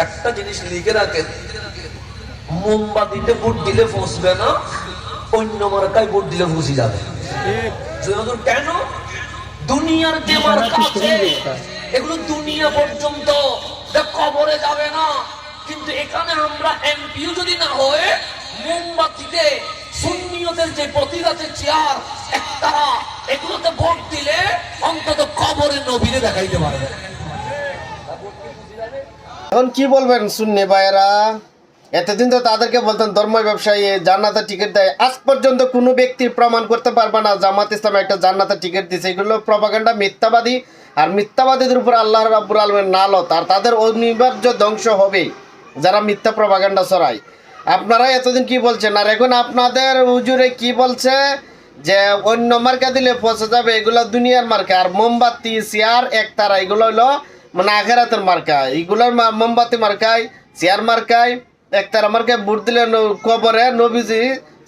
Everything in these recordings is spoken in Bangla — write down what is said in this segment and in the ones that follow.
একটা জিনিস লিখে রাখেন, মোমবাতিতে ভোট দিলে ফসবে না, অন্য মার্কায় ভোট দিলে ফুসি যাবে। কেন? দুনিয়ার যে মার্কা আছে এগুলো দুনিয়া পর্যন্ত, কবরে যাবে না। কিন্তু এখানে আমরা এমপিও যদি না হয়ে মোমবাতিতে সুন্নিয়তের যে প্রতীক আছে, চেয়ার, একতারা, এগুলোতে ভোট দিলে অন্তত কবরে নবীরে দেখাইতে পারবে। এখন কি বলবেন সুন্নি ভাইয়েরা? এতদিন তো তাদেরকে বলতেন ধর্ম ব্যবসায়ী জান্নাতের টিকিট দেয়, আজ পর্যন্ত কোনো ব্যক্তি প্রমাণ করতে পারবে না জামাত ইসলাম একটা জান্নাতের টিকিট দিচ্ছে। এগুলো প্রপাগান্ডা, মিথ্যাবাদী। আর মিথ্যাবাদীদের উপর আল্লাহ রাব্বুল আলামিন নালত, আর তাদের অনিবার্য ধ্বংস হবে যারা মিথ্যা প্রপাগান্ডা ছড়ায়। আপনারা এতদিন কি বলছেন, আর এখন আপনাদের হুজুরে কি বলছে যে অন্য মার্কা দিলে পচে যাবে, এগুলো দুনিয়ার মার্কা। আর মোমবাতি, চেয়ার, একতারা এগুলো হলো মানে আখেরাতের মার্কা। এগুলোর মোমবাতি মার্কায়, চেয়ার মার্কায়, একতারা মার্কায় ভোট দিলে কবরে নবীজি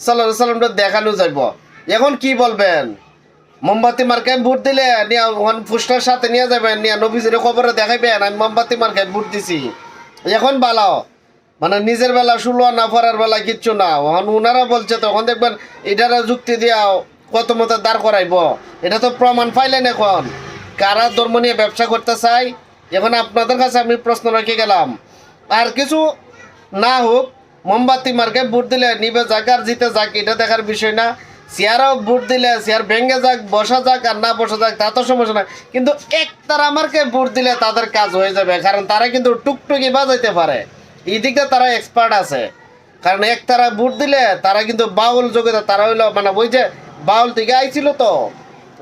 সাল্লাল্লাহু আলাইহি ওয়াসাল্লামকে দেখানো যাইব। এখন কি বলবেন? মোমবাতি মার্কায় ভোট দিলে নিয়ে পোস্টার সাথে নিয়ে যাবেন, নিয়ে নবীজির কবরে দেখাইবেন আমি মোমবাতি মার্কায় ভোট দিছি। এখন বালাও মানে নিজের বেলা শুলো না, পরের বেলা কিচ্ছু না। এখন ওনারা বলছে, তখন দেখবেন এটারা যুক্তি দিয়া কত মতো দাঁড় করাইব। এটা তো প্রমাণ পাইলেন। এখন কারা ধর্ম নিয়ে ব্যবসা করতে চাই? এখন আপনাদের কাছে আমি প্রশ্ন রেখে গেলাম, আর কিছু না হোক, মোমবাতি মার্কে ভোট দিলে নিবে যাক আর জিতে যাক, এটা দেখার বিষয় না। চেয়ারও ভোট দিলে চেয়ার ভেঙে যাক, বসা যাক আর না বসা যাক, তা তো সমস্যা না। কিন্তু একতারা মার্কে ভোট দিলে তাদের কাজ হয়ে যাবে, কারণ তারা কিন্তু টুকটুকি বাজাইতে পারে। এই দিকে তারা এক্সপার্ট আছে। কারণ একতারা ভোট দিলে তারা কিন্তু বাউল যোগ্যতা, তারা হইলো মানে ওই যে বাউল থেকে আইছিল, তো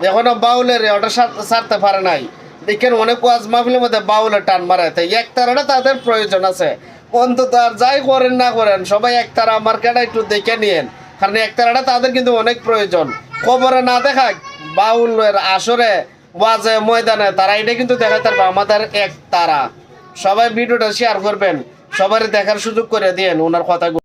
এখনো বাউলের ওটা ছাড়তে পারে নাই। দেখেন অনেক ওয়াজ মাহফিলের মধ্যে বাউলের টান মারে। তাই একতারাটা তাদের প্রয়োজন আছে। অন্তত আর যাই করেন না করেন, সবাই একতারা মার্কাটা একটু দেখে নিয়েন, কারণ একতারাটা তাদের কিন্তু অনেক প্রয়োজন। খবরে না দেখাক, বাউলের আসরে, ওয়াজে, ময়দানে তারা এটা কিন্তু দেখাতে পারবে আমাদের একতারা। সবাই ভিডিওটা শেয়ার করবেন, সবারই দেখার সুযোগ করে দিয়েন ওনার কথাগুলো।